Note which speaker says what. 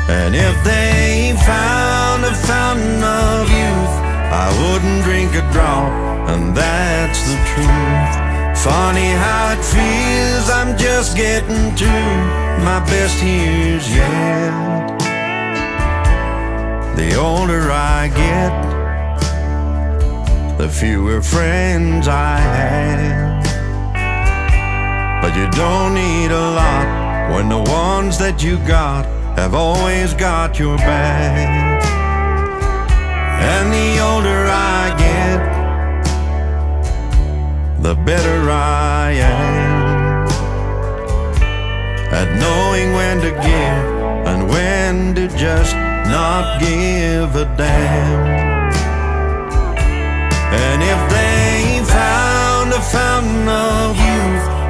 Speaker 1: And if they found a fountain of youth, I wouldn't drink a drop, and that's the truth. Funny how it feels, I'm just getting to my best years yet. The older I get, the fewer friends I have. But you don't need a lot when the ones that you got have always got your back. And the older I get, the better I am at knowing when to give and when to just not give a damn. And if they found a fountain of youth,